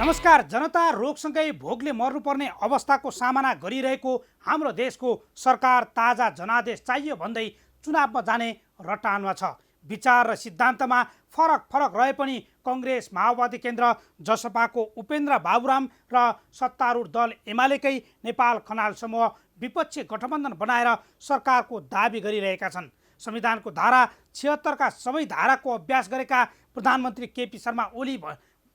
नमस्कार। जनता रोगसँगै भोगले मर्नुपर्ने अवस्थाको सामना गरिरहेको हाम्रो देशको सरकार ताजा जनादेश चाहियो भन्दै चुनावमा जाने रटानमा छ। विचार र सिद्धान्तमा फरक रहे पनि कङ्ग्रेस, माओवादी केन्द्र, जसपाको उपेन्द्र बाबुराम र सत्तारूढ दल एमालेकै नेपाल खनाल समूह विपक्षी गठबन्धन बनाएर सरकारको दाबी गरिरहेका छन्। संविधानको धारा 76 का सबै धाराको अभ्यास गरेका प्रधानमन्त्री केपी शर्मा ओली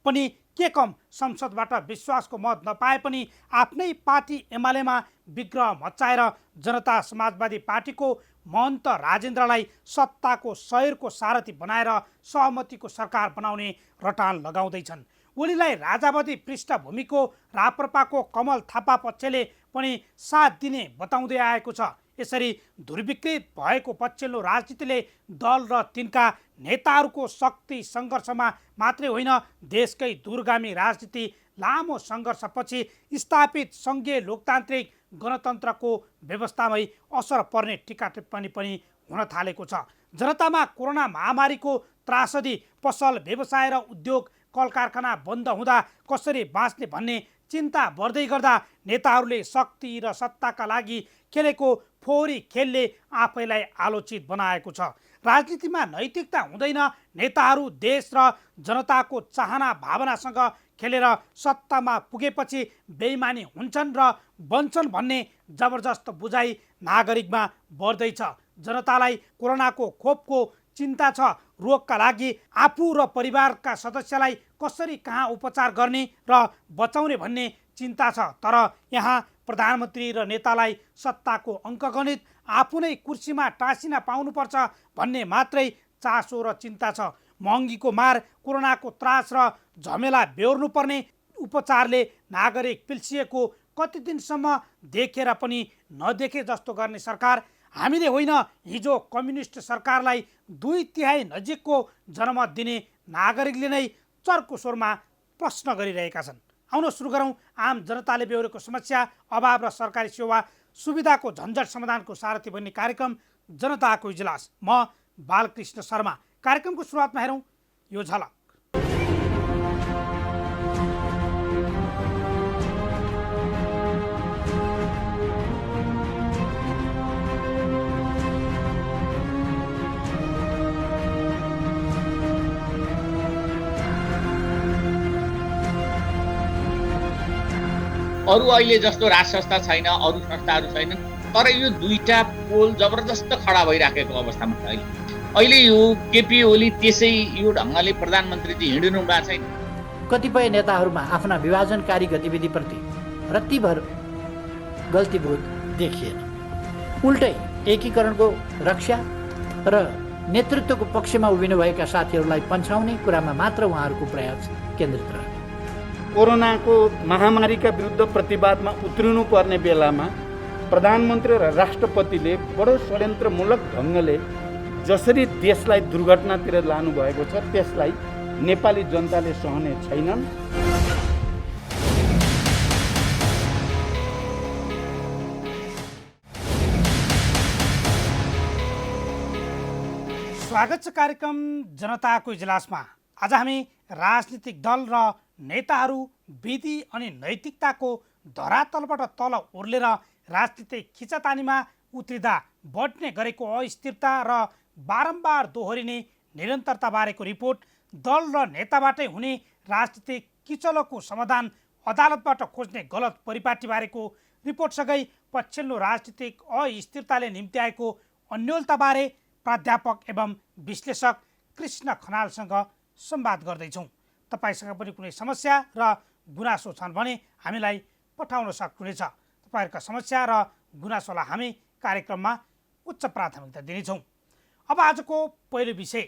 पनि के कम संसदबाट विश्वासको मत नपाए पनि आफ्नै पार्टी एमालेमा विग्रह मच्चाएर जनता समाजवादी पार्टीको महन्त राजेन्द्रलाई सत्ताको शयरको सारथी बनाएर सहमतिको सरकार बनाउने रटान लगाउँदैछन्। ओलीलाई राजावादी पृष्ठभूमिको राप्रपाको कमल थापा पक्षले पनि साथ दिने बताउँदै आएको छ। यसरी दुर्विकृत भएको पछिल्लो राजनीतिले दल र तिनका नेताहरूको शक्ति सङ्घर्षमा मात्रै होइन, देशकै दूरगामी राजनीति लामो सङ्घर्षपछि स्थापित सङ्घीय लोकतान्त्रिक गणतन्त्रको व्यवस्थामै असर पर्ने टिका टिप्पणी पनि हुन थालेको छ। जनतामा कोरोना महामारीको त्रासदी, पसल व्यवसाय र उद्योग कल कारखाना बन्द हुँदा कसरी बाँच्ने भन्ने चिन्ता बढ्दै गर्दा नेताहरूले शक्ति र सत्ताका लागि खेलेको फोहोरी खेलले आफैलाई आलोचित बनाएको छ। राजनीतिमा नैतिकता हुँदैन, नेताहरू देश र जनताको चाहना भावनासँग खेलेर सत्तामा पुगेपछि बेइमानी हुन्छन् र बन्छन् भन्ने जबरजस्त बुझाइ नागरिकमा बढ्दैछ। जनतालाई कोरोनाको खोपको चिन्ता छ। रोगका लागि आफू र परिवारका सदस्यलाई कसरी कहाँ उपचार गर्ने र बचाउने भन्ने चिन्ता छ। तर यहाँ प्रधानमन्त्री र नेतालाई सत्ताको अङ्कगणित, आफू नै कुर्सीमा टाँसिन पाउनुपर्छ भन्ने मात्रै चासो र चिन्ता छ। महँगीको मार, कोरोनाको त्रास र झमेला बेहोर्नुपर्ने उपचारले नागरिक पिल्सिएको कति दिनसम्म देखेर पनि नदेखे जस्तो गर्ने सरकार। हामीले होइन, हिजो कम्युनिस्ट सरकारलाई 2/3 नजिकको जनमत दिने नागरिकले नै चर्को स्वरमा प्रश्न गरिरहेका छन्। आउन सुरु गरौँ आम जनताले बेहोरेको समस्या, अभाव र सरकारी सेवा सुविधाको झन्झट समाधानको सारथी बन्ने कार्यक्रम जनताको इजलास। म बालकृष्ण शर्मा। कार्यक्रमको सुरुवातमा हेरौँ यो झलक। अरू अहिले जस्तो राज संस्था छैन, अरू संस्थाहरू छैनन्, तर यो दुईटा पोल जबरजस्त खडा भइराखेको अवस्थामा छ। अहिले यो केपी ओली त्यसै यो ढङ्गले प्रधानमन्त्रीजी हिँड्नु भएको छैन। कतिपय नेताहरूमा आफ्ना विभाजनकारी गतिविधिप्रति रत्तिभर गल्तीबोध देखिएन। उल्टै एकीकरणको रक्षा र नेतृत्वको पक्षमा उभिनुभएका साथीहरूलाई पन्छाउने कुरामा मात्र उहाँहरूको प्रयास केन्द्रित रह्यो। कोरोनाको महामारीका विरुद्ध प्रतिवादमा उत्रिनु पर्ने बेलामा प्रधानमन्त्री र राष्ट्रपतिले बडो षड्यन्त्रमूलक ढङ्गले जसरी देशलाई दुर्घटनातिर लानुभएको छ, त्यसलाई नेपाली जनताले सहने छैनन्। स्वागत छ कार्यक्रम जनताको इजलासमा। आज हामी राजनीतिक दल र नेताहरू विधि अनि नैतिकताको धरातलबाट तल ओर्लेर राजनीतिक खिचातानीमा उत्रिँदा बढ्ने गरेको अस्थिरता र बारम्बार दोहोरिने निरन्तरताबारेको रिपोर्ट, दल र नेताबाटै हुने राजनीतिक किचलोको समाधान अदालतबाट खोज्ने गलत परिपाटीबारेको रिपोर्टसँगै पछिल्लो राजनीतिक अस्थिरताले निम्त्याएको अन्योलताबारे प्राध्यापक एवं विश्लेषक कृष्ण खनालसँग संवाद गर्दैछौँ। तपाईसँग पनि कुनै समस्या र गुनासो छन् भने हामीलाई पठाउन सक्नुहुनेछ। तपाईँहरूका समस्या र गुनासोलाई हामी कार्यक्रममा उच्च प्राथमिकता दिनेछौँ। अब आजको पहिलो विषय,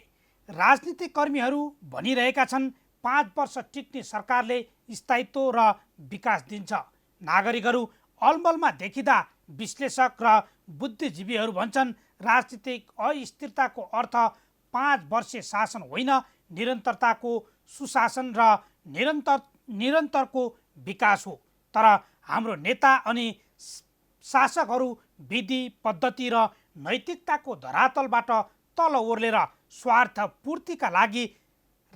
राजनीतिक कर्मीहरू भनिरहेका छन् 5 वर्ष टिक्ने सरकारले स्थायित्व र विकास दिन्छ। नागरिकहरू अलमलमा देखिँदा विश्लेषक र बुद्धिजीवीहरू भन्छन् राजनीतिक अस्थिरताको अर्थ 5 वर्षे शासन होइन, निरन्तरताको सुशासन र निरन्तरको विकास हो। तर हाम्रो नेता अनि शासकहरू विधि, पद्धति र नैतिकताको धरातलबाट तल ओर्लेर स्वार्थ पूर्तिका लागि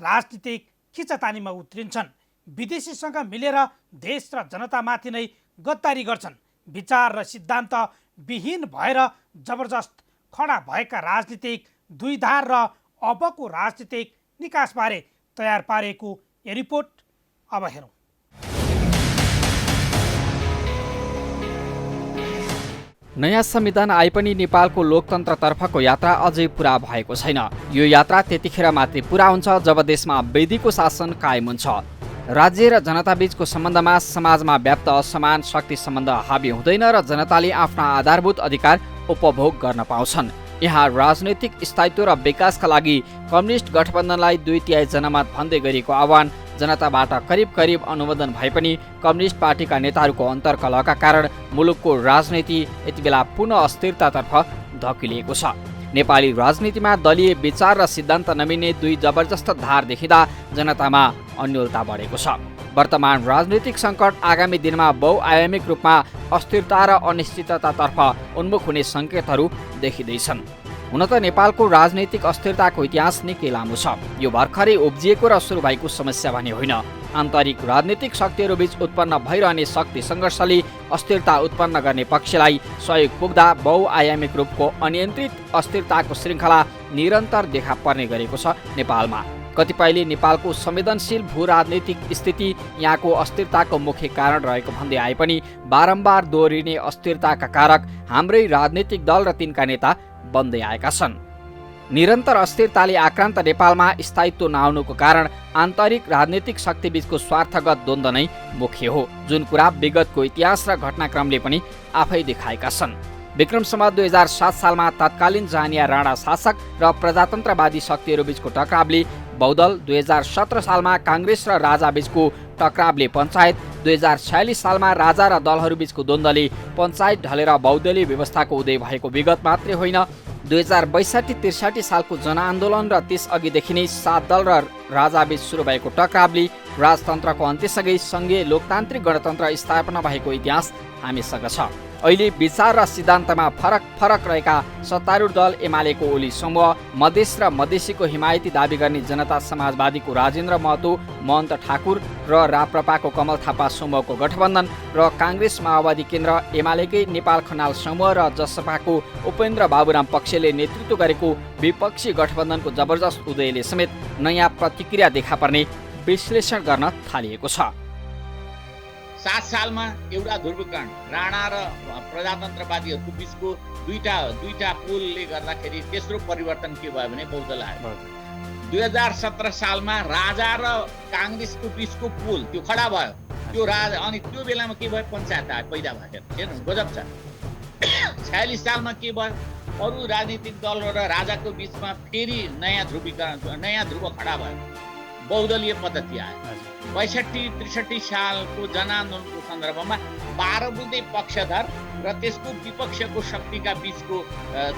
राजनीतिक खिचातानीमा उत्रिन्छन्। विदेशीसँग मिलेर देश र जनतामाथि नै गद्दारी गर्छन्। विचार र सिद्धान्त विहीन भएर जबरजस्त खडा भएका राजनीतिक दुईधार र अबको राजनीतिक निकासबारे तयार पारेको यो रिपोर्ट अब हेरौँ। नयाँ संविधान आए पनि नेपालको लोकतन्त्रतर्फको यात्रा अझै पुरा भएको छैन। यो यात्रा त्यतिखेर मात्रै पुरा हुन्छ जब देशमा वैदिकको शासन कायम हुन्छ। राज्य र जनताबीचको सम्बन्धमा समाजमा व्याप्त असमान शक्ति सम्बन्ध हाबी हुँदैन र जनताले आफ्ना आधारभूत अधिकार उपभोग गर्न पाउँछन्। यहाँ राजनैतिक स्थायित्व र विकासका लागि कम्युनिस्ट गठबन्धनलाई 2/3 जनमत भन्दै गरिएको आह्वान जनताबाट करिब करिब अनुमोदन भए पनि कम्युनिस्ट पार्टीका नेताहरूको अन्तर्कलहका कारण मुलुकको राजनीति यति बेला पुनः अस्थिरतातर्फ धकिलिएको छ। नेपाली राजनीतिमा दलीय विचार र सिद्धान्त नमिल्ने दुई जबरजस्त धार देखिँदा जनतामा अन्योलता बढेको छ। वर्तमान राजनीतिक सङ्कट आगामी दिनमा बहुआयामिक रूपमा अस्थिरता र अनिश्चिततातर्फ उन्मुख हुने सङ्केतहरू देखिँदैछन्। हुन त नेपालको राजनैतिक अस्थिरताको इतिहास निकै लामो छ। यो भर्खरै उब्जिएको र सुरु भएको समस्या भने होइन। आन्तरिक राजनीतिक शक्तिहरूबीच उत्पन्न भइरहने शक्ति सङ्घर्षले अस्थिरता उत्पन्न गर्ने पक्षलाई सहयोग पुग्दा बहुआयामिक रूपको अनियन्त्रित अस्थिरताको श्रृङ्खला निरन्तर देखा पर्ने गरेको छ नेपालमा। कतिपयले नेपालको संवेदनशील भू राजनैतिक स्थिति यहाँको अस्थिरताको मुख्य कारण रहेको भन्दै आए पनि बारम्बार दोहोरिने अस्थिरताका कारक हाम्रै राजनैतिक दल र तिनका नेता बन्दै आएका छन्। निरन्तर अस्थिरताले आक्रान्त नेपालमा स्थायित्व नआउनुको कारण आन्तरिक राजनैतिक शक्तिबीचको स्वार्थगत द्वन्द्व नै मुख्य हो, जुन कुरा विगतको इतिहास र घटनाक्रमले पनि आफै देखाएका छन्। विक्रम सम्वत 2007 सालमा तत्कालीन जानिया राणा शासक र प्रजातन्त्रवादी शक्तिहरूबीचको टक्रावले बहुदल, 2017 सालमा काङ्ग्रेस र राजाबीचको टक्रावले पञ्चायत, 2046 सालमा राजा र दलहरूबीचको द्वन्द्वले पञ्चायत ढलेर बहुदलीय व्यवस्थाको उदय भएको विगत मात्रै होइन, 2062-63 सालको जनआन्दोलन र त्यसअघिदेखि नै 7 दल र राजाबीच सुरु भएको टक्रावले राजतन्त्रको अन्त्यसँगै सङ्घीय लोकतान्त्रिक गणतन्त्र स्थापना भएको इतिहास हामीसँग छ। अहिले विचार र सिद्धान्तमा फरक रहेका सत्तारूढ दल एमालेको ओली समूह, मधेस र मधेसीको हिमायती दाबी गर्ने जनता समाजवादीको राजेन्द्र महतो, महन्त ठाकुर र राप्रपाको कमल थापा समूहको गठबन्धन र काङ्ग्रेस माओवादी केन्द्र एमालेकै नेपाल खनाल समूह र जसपाको उपेन्द्र बाबुराम पक्षले नेतृत्व गरेको विपक्षी गठबन्धनको जबरजस्त उदयले समेत नयाँ प्रतिक्रिया देखा पर्ने विश्लेषण गर्न थालिएको छ। 7 सालमा एउटा ध्रुवीकरण राणा र प्रजातन्त्रवादीहरूको बिचको दुईटा पोलले गर्दाखेरि तेस्रो परिवर्तन के भयो भने बहुदल आयो। 2017 सालमा राजा र काङ्ग्रेसको बिचको पोल त्यो खडा भयो। त्यो राजा अनि त्यो बेलामा के भयो, पञ्चायत आयो पैदा भएको हेर्नु गजब छ। 46 सालमा के भयो, अरू राजनीतिक दल र राजाको बिचमा फेरि नयाँ ध्रुव खडा भयो, बहुदलीय पद्धति आयो। 62-63 सालको जनआन्दोलनको सन्दर्भमा 12 बुँदे पक्षधर र त्यसको विपक्षको शक्तिका बिचको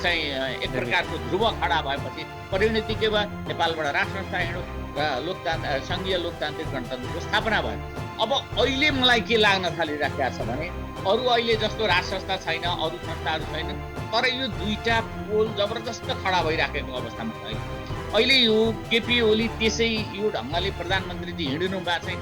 चाहिँ एक प्रकारको ध्रुव खडा भएपछि परिणति के भयो, नेपालबाट राष्ट्र संस्था हिँड्यो र सङ्घीय लोकतान्त्रिक गणतन्त्रको स्थापना भयो। अब अहिले मलाई के लाग्न थालिराखेको छ भने अरू अहिले जस्तो राष्ट्र संस्था छैन, अरू संस्थाहरू छैन, तर यो दुईटा पोल जबरजस्त खडा भइराखेको अवस्थामा छ। अहिले यो केपी ओली त्यसै यो ढङ्गले प्रधानमन्त्रीजी हिँडिनु भएको छैन।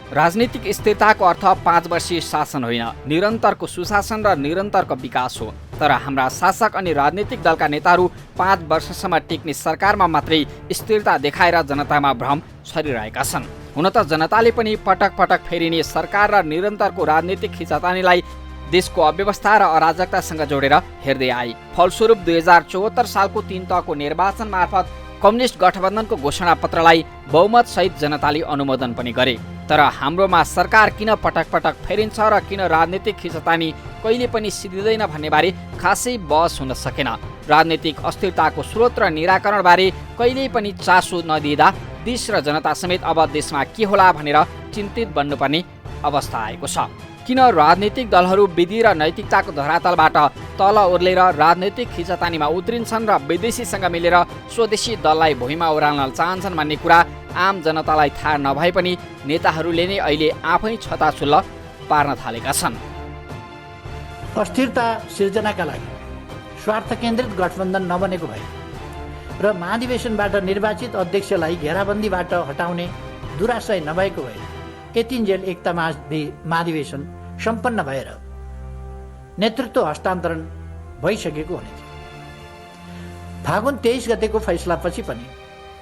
राजनीतिक स्थिरताको अर्थ 5 वर्षीय शासन होइन, निरन्तरको सुशासन र निरन्तरको विकास हो। तर हाम्रा शासक अनि राजनीतिक दलका नेताहरू 5 वर्षसम्म टिक्ने सरकारमा मात्रै स्थिरता देखाएर जनतामा भ्रम छरिरहेका छन्। हुन त जनताले पनि पटक पटक फेरिने सरकार र निरन्तरको राजनीतिक खिचातानीलाई देशको अव्यवस्था र अराजकतासँग जोडेर हेर्दै आए। फलस्वरूप 2074 सालको 3 तहको निर्वाचन मार्फत कम्युनिस्ट गठबन्धनको घोषणापत्रलाई बहुमतसहित जनताले अनुमोदन पनि गरे। तर हाम्रोमा सरकार किन पटक पटक फेरिन्छ र किन राजनीतिक खिचतानी कहिले पनि सिद्धिँदैन भन्नेबारे खासै बहस हुन सकेन। राजनीतिक अस्थिरताको स्रोत र निराकरणबारे कहिल्यै पनि चासो नदिँदा देश र जनता समेत अब देशमा के होला भनेर चिन्तित बन्नुपर्ने अवस्था आएको छ। किन राजनीतिक दलहरू विधि र नैतिकताको धरातलबाट तल ओर्लेर राजनैतिक खिचतानीमा उत्रिन्छन् र विदेशीसँग मिलेर स्वदेशी दललाई भुइँमा ओह्राल्न चाहन्छन् भन्ने कुरा आम जनतालाई थाहा नभए पनि नेताहरूले नै अहिले आफै छताछुल्ल पार्न थालेका छन्। अस्थिरता सिर्जनाका लागि स्वार्थ केन्द्रित गठबन्धन नबनेको भए र महाधिवेशनबाट निर्वाचित अध्यक्षलाई घेराबन्दीबाट हटाउने दुराशय नभएको भए यतिन्जेल एकता महाधिवेशन सम्पन्न भएर नेतृत्व हस्तान्तरण भइसकेको हुने थियो। फागुन 23 गतेको फैसलापछि पनि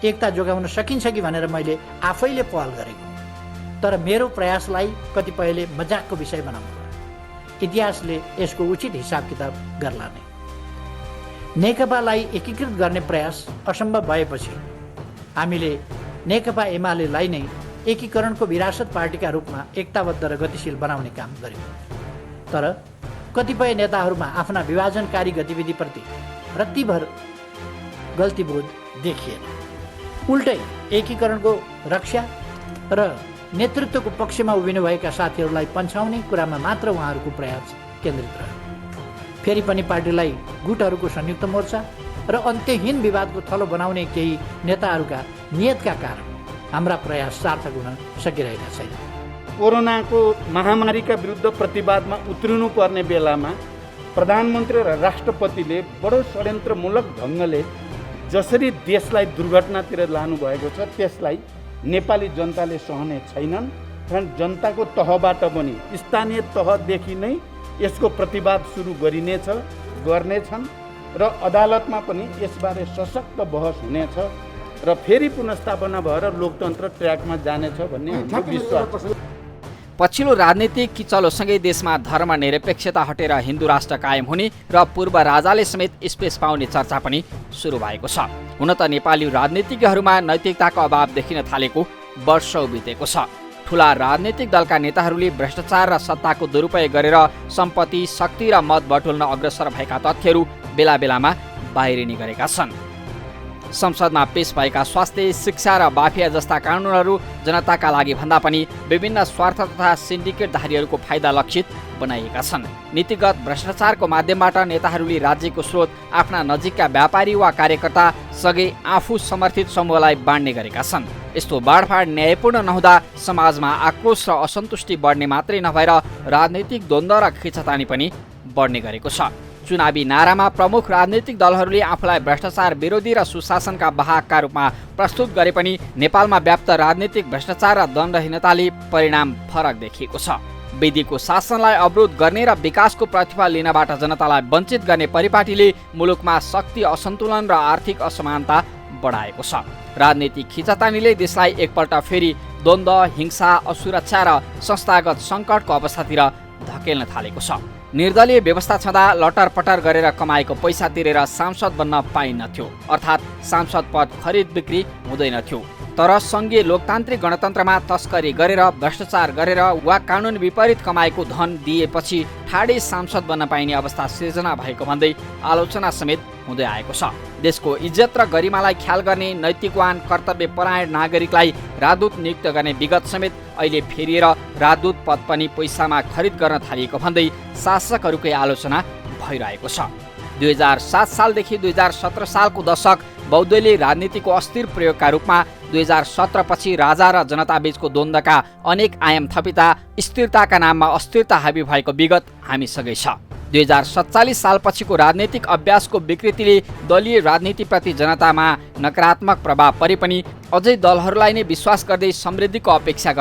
एकता जोगाउन सकिन्छ कि भनेर मैले आफैले पहल गरेको, तर मेरो प्रयासलाई कतिपयले मजाकको विषय बनाउनु भयो। इतिहासले यसको उचित हिसाब किताब गर्ला नै। नेकपालाई एकीकृत गर्ने प्रयास असम्भव भएपछि हामीले नेकपा एमालेलाई नै एकीकरणको विरासत पार्टीका रूपमा एकताबद्ध र गतिशील बनाउने काम गर्यौँ। तर कतिपय नेताहरूमा आफ्ना विभाजनकारी गतिविधिप्रति रत्तिभर गल्तीबोध देखिएन। उल्टै एकीकरणको रक्षा र नेतृत्वको पक्षमा उभिनुभएका साथीहरूलाई पन्छाउने कुरामा मात्र उहाँहरूको प्रयास केन्द्रित रह्यो। फेरि पनि पार्टीलाई गुटहरूको संयुक्त मोर्चा र अन्त्यहीन विवादको थलो बनाउने केही नेताहरूका नियतका कारण हाम्रा प्रयास सार्थक हुन सकिरहेका छैनन्। कोरोनाको महामारीका विरुद्ध प्रतिवादमा उत्रिनु पर्ने बेलामा प्रधानमन्त्री र राष्ट्रपतिले बडो षड्यन्त्रमूलक ढङ्गले जसरी देशलाई दुर्घटनातिर लानुभएको छ त्यसलाई नेपाली जनताले सहने छैनन्। कारण जनताको तहबाट पनि स्थानीय तहदेखि नै यसको प्रतिवाद सुरु गर्नेछन् र अदालतमा पनि यसबारे सशक्त बहस हुनेछ र फेरि पुनर्स्थापना भएर लोकतन्त्र ट्र्याकमा जानेछ भन्ने हाम्रो विश्वास। पछिल्लो राजनीतिक किचलोसँगै देशमा धर्मनिरपेक्षता हटेर हिन्दू राष्ट्र कायम हुने र पूर्व राजाले समेत स्पेस पाउने चर्चा पनि सुरु भएको छ। हुन त नेपाली राजनीतिज्ञहरूमा नैतिकताको अभाव देखिन थालेको वर्षौं बितेको छ। ठूला राजनीतिक दलका नेताहरूले भ्रष्टाचार र सत्ताको दुरुपयोग गरेर सम्पत्ति, शक्ति र मत बटुल्न अग्रसर भएका तथ्यहरू बेला बेलामा बाहिरिने गरेका छन्। संसदमा पेश भएका स्वास्थ्य, शिक्षा र बाफिया जस्ता कानुनहरू जनताका लागि भन्दा पनि विभिन्न स्वार्थ तथा सिन्डिकेटधारीहरूको फाइदा लक्षित बनाइएका छन्। नीतिगत भ्रष्टाचारको माध्यमबाट नेताहरूले राज्यको स्रोत आफ्ना नजिकका व्यापारी वा कार्यकर्ता सगै आफू समर्थित समूहलाई बाँड्ने गरेका छन्। यस्तो बाँडफाँड न्यायपूर्ण नहुँदा समाजमा आक्रोश र असन्तुष्टि बढ्ने मात्रै नभएर राजनैतिक द्वन्द्व र खिचातानी पनि बढ्ने गरेको छ। चुनावी नारामा प्रमुख राजनैतिक दलहरूले आफूलाई भ्रष्टाचार विरोधी र सुशासनका वाहकका रूपमा प्रस्तुत गरे पनि नेपालमा व्याप्त राजनीतिक भ्रष्टाचार र दण्डहीनताले परिणाम फरक देखिएको छ। विधिको शासनलाई अवरोध गर्ने र विकासको प्रतिफल लिनबाट जनतालाई वञ्चित गर्ने परिपाटीले मुलुकमा शक्ति असन्तुलन र आर्थिक असमानता बढाएको छ। राजनीतिक खिचातानीले देशलाई एकपल्ट फेरि द्वन्द्व, हिंसा, असुरक्षा र संस्थागत सङ्कटको अवस्थातिर धकेल्न थालेको छ। निर्दलीय व्यवस्था छँदा लटरपटर गरेर कमाएको पैसा तिरेर सांसद बन्न पाइन्थ्यो, अर्थात् सांसद पद खरिद बिक्री हुँदैनथ्यो। तर सङ्घीय लोकतान्त्रिक गणतन्त्रमा तस्करी गरेर, भ्रष्टाचार गरेर वा कानुन विपरीत कमाएको धन दिएपछि ठाडै सांसद बन्न पाइने अवस्था सिर्जना भएको भन्दै आलोचना समेत हुँदै आएको छ। देशको इज्जत र गरिमालाई ख्याल गर्ने नैतिकवान कर्तव्यपरायण नागरिकलाई राजदूत नियुक्त गर्ने विगत समेत अहिले फेरिएर राजदूत पद पनि पैसामा खरिद गर्न थालिएको भन्दै शासकहरूकै आलोचना भइरहेको छ। 2007 सालदेखि 2017 सालको दशक बहुदलीय राजनीतिको अस्थिर प्रयोगका रूपमा 2017 पछि राजा र जनताबीचको द्वन्द्वका अनेक आयाम थपिँदा स्थिरताका नाममा अस्थिरता हाबी भएको विगत हामीसँगै छ। 2047 सालपछिको राजनैतिक अभ्यासको विकृतिले दलीय राजनीतिप्रति जनतामा नकारात्मक प्रभाव परे पनि अझै दलहरूलाई नै विश्वास गर्दै समृद्धिको अपेक्षा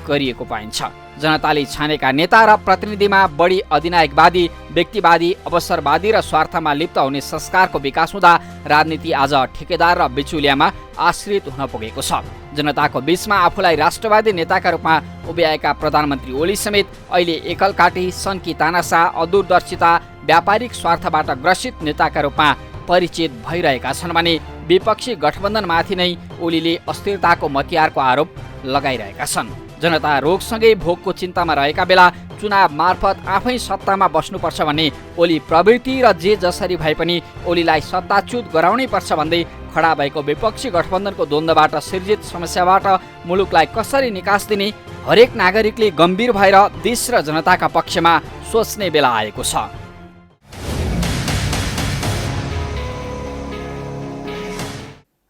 गरिएको पाइन्छ। जनताले छानेका नेता र प्रतिनिधिमा बढी अधिनायकवादी, व्यक्तिवादी, अवसरवादी र स्वार्थमा लिप्त हुने संस्कारको विकास हुँदा राजनीति आज ठेकेदार र बिचौलियामा आश्रित हुन पुगेको छ। जनताको बीचमा आफूलाई राष्ट्रवादी नेताका रूपमा उभ्याएका प्रधानमन्त्री ओली समेत अहिले एकलकाटी, सन्की तानासा, अदूरदर्शिता, व्यापारिक स्वार्थबाट ग्रसित नेताका रूपमा परिचित भइरहेका छन् भने विपक्षी गठबन्धनमाथि नै ओलीले अस्थिरताको मतियारको आरोप लगाइरहेका छन्। जनता रोगसँगै भोगको चिन्तामा रहेका बेला चुनाव मार्फत आफै सत्तामा बस्नुपर्छ भन्ने ओली प्रवृत्ति र जे जसरी भए पनि ओलीलाई सत्ताच्युत गराउनै पर्छ भन्दै खडा भएको विपक्षी गठबन्धनको द्वन्द्वबाट सिर्जित समस्याबाट मुलुकलाई कसरी निकास दिने हरेक नागरिकले गम्भीर भएर देश र जनताका पक्षमा सोच्ने बेला आएको छ।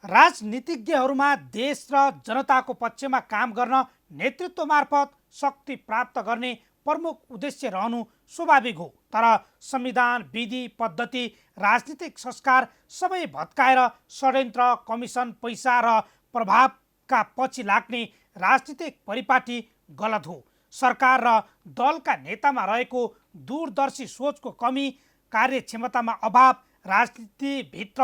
राजनीतिज्ञहरूमा देश र जनताको पक्षमा काम गर्न नेतृत्व मार्फत शक्ति प्राप्त गर्ने प्रमुख उद्देश्य रहनु स्वाभाविक हो। तर संविधान, विधि, पद्धति, राजनीतिक संस्कार सबै भत्काएर षड्यन्त्र, कमिसन, पैसा र प्रभाव हितका पछि लाग्ने राजनीतिक परिपाटी गलत हो। सरकार र दलका नेतामा रहेको दूरदर्शी सोचको कमी, कार्यक्षमतामा अभाव, राजनीतिभित्र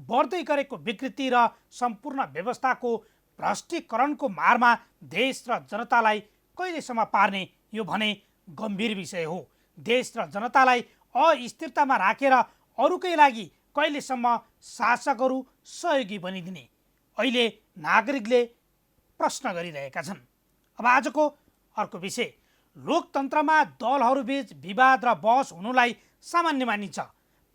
बढ्दै गरेको विकृति र सम्पूर्ण व्यवस्थाको भ्रष्टीकरणको मारमा देश र जनतालाई कहिलेसम्म पार्ने, यो भने गम्भीर विषय हो। देश र जनतालाई अस्थिरतामा राखेर अरूकै लागि कहिलेसम्म शासकहरू सहयोगी बनिदिने, अहिले नागरिकले प्रश्न गरिरहेका छन्। अब आजको अर्को विषय, लोकतन्त्रमा दलहरूबीच विवाद र बहस हुनुलाई सामान्य मानिन्छ।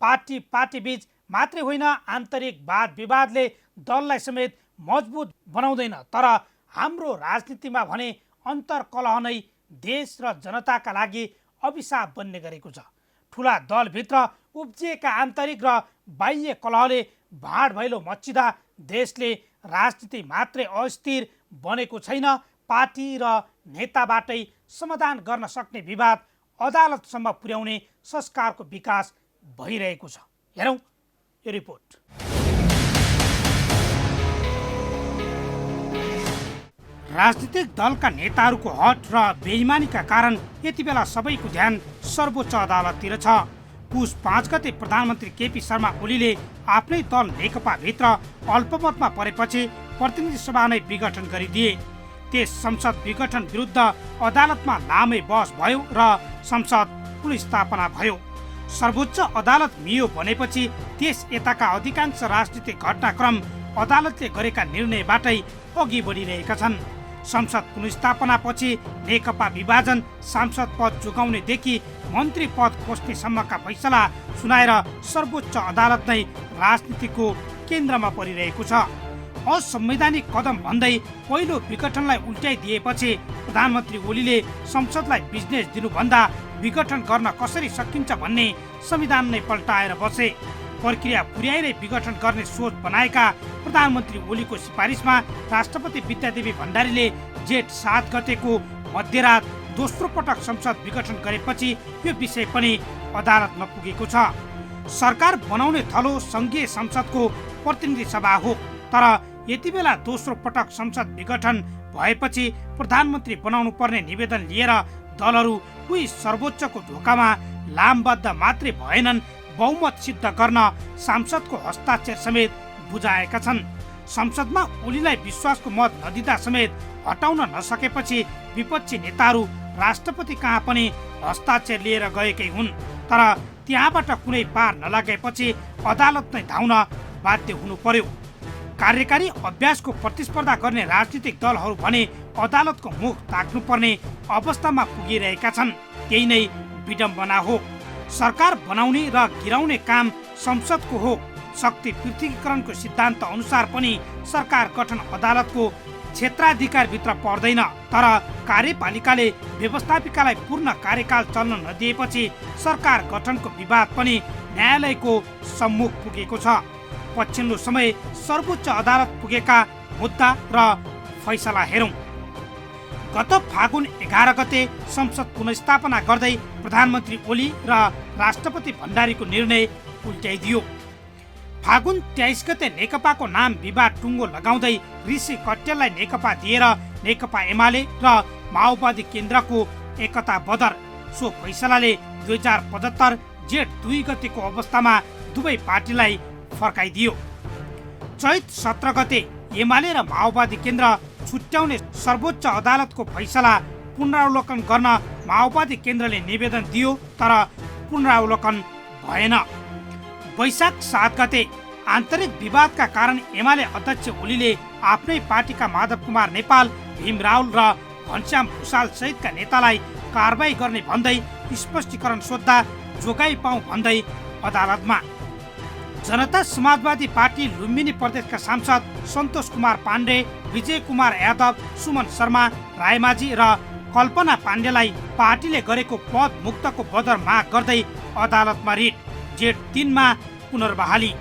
पार्टीबीच मात्रै होइन, आन्तरिक वाद विवादले दललाई समेत मजबुत बनाउँदैन। तर हाम्रो राजनीतिमा भने अन्तर्कलह नै देश र जनताका लागि अभिशाप बन्ने गरेको छ। ठुला दलभित्र उब्जिएका आन्तरिक र बाह्य कलहले भाँड भैलो मच्चिँदा देशले राजनीति मात्रै अस्थिर बनेको छैन, पार्टी र नेताबाटै समाधान गर्न सक्ने विवाद अदालतसम्म पुर्याउने संस्कारको विकास भइरहेको छ। हेरौँ यो रिपोर्ट। राजनीतिक दलका नेताहरूको हट र बेइमानीका कारण यति बेला सबैको ध्यान सर्वोच्च अदालततिर छ। पुस 5 गते प्रधानमन्त्री केपी शर्मा ओलीले आफ्नै दल नेकपाभित्र अल्पमतमा परेपछि प्रतिनिधि सभा नै विघटन गरिदिए। त्यस संसद विघटन विरुद्ध अदालतमा लामै बहस भयो र संसद पुनर्स्थापना भयो। सर्वोच्च अदालत मियो भनेपछि त्यस यताका अधिकांश राजनीतिक घटनाक्रम अदालतले गरेका निर्णयबाटै अघि बढिरहेका छन्। संसद पुनर्स्थापनापछि नेकपा विभाजन, सांसद पद जोगाउनेदेखि मन्त्री पद खोज्नेसम्मका फैसला सुनाएर सर्वोच्च अदालत नै राजनीतिको केन्द्रमा परिरहेको छ। असंवैधानिक कदम भन्दै पहिलो विघटनलाई उल्टाइदिएपछि प्रधानमन्त्री ओलीले संसदलाई बिजनेस दिनुभन्दा विघटन गर्न कसरी सकिन्छ भन्ने संविधान नै पल्टाएर बसे। प्रक्रिया पुर्याएरै विघटन गर्ने सोच बनाएका प्रधानमन्त्री ओलीको सिफारिसमा राष्ट्रपति विद्यादेवी भण्डारीले जेठ 7 गतेको मध्यरात दोस्रो पटक संसद विघटन गरेपछि यो विषय पनि अदालतमा पुगेको छ। सरकार बनाउने थलो संघीय संसदको प्रतिनिधि सभा हो, तर यति बेला दोस्रो पटक संसद विघटन भएपछि प्रधानमन्त्री बनाउनु पर्ने निवेदन लिएर दलहरू उही सर्वोच्चको ढोकामा लामबद्ध मात्रै भएनन्, बहुमत सिद्ध गर्न सांसदको हस्ताक्षर समेत बुझाएका छन्। संसदमा ओलीलाई विश्वासको मत नदिँदा समेत हटाउन नसकेपछि विपक्षी नेताहरू राष्ट्रपति कहाँ पनि हस्ताक्षर लिएर गएकै हुन्। तर त्यहाँबाट कुनै पार नलागेपछि अदालत नै धाउन बाध्य हुनु पर्यो। कार्यकारी अभ्यासको प्रतिस्पर्धा गर्ने राजनीतिक दलहरू भने अदालतको मुख ताक्नुपर्ने अवस्थामा पुगिरहेका छन्। त्यही नै विडम्बना हो। सरकार बनाउने र गिराउने काम संसदको हो। शक्ति पृथकीकरणको सिद्धान्त अनुसार पनि सरकार गठन अदालतको क्षेत्राधिकारभित्र पर्दैन। तर कार्यपालिकाले व्यवस्थापिकालाई पूर्ण कार्यकाल चल्न नदिएपछि सरकार गठनको विवाद पनि न्यायालयको सम्मुख पुगेको छ। पछिल्लो समय सर्वोच्च अदालत पुगेका मुद्दा र फैसला हेरौँ। गत फागुन 11 गते संसद पुनर्स्थापना गर्दै प्रधानमन्त्री ओली र राष्ट्रपति भण्डारीको निर्णय उल्टाइदियो। फागुन 23 गते नेकपाको नाम विवाद टुङ्गो लगाउँदै ऋषि कट्टेललाई नेकपा दिएर नेकपा एमाले र माओवादी केन्द्रको एकता बदर। सो फैसलाले 2075 जेठ 2 गतेको अवस्थामा दुवै पार्टीलाई फर्काइदियो। चैत 17 गते एमाले र माओवादी केन्द्र छुट्याउने सर्वोच्च अदालतको फैसला पुनरावलोकन गर्न माओवादी केन्द्रले निवेदन दियो, तर पुनरावलोकन भएन। वैशाख 7 गते आन्तरिक विवादका कारण एमाले अध्यक्ष ओलीले आफ्नै पार्टीका माधव कुमार नेपाल, भीम रावल र घनश्याम भुषाल सहितका नेतालाई कारबाही गर्ने भन्दै स्पष्टीकरण सोद्धा जोगाई पाऊ भन्दै अदालतमा। जनता समाजवादी पार्टी लुम्बिनी प्रदेशका सांसद सन्तोष कुमार पाण्डे, विजय कुमार यादव, सुमन शर्मा, रायमाझी र कल्पना पाण्डेलाई पार्टीले गरेको पद मुक्तको बदर माग गर्दै अदालतमा रिट। जेठ 3 मा पुनर्बहाली।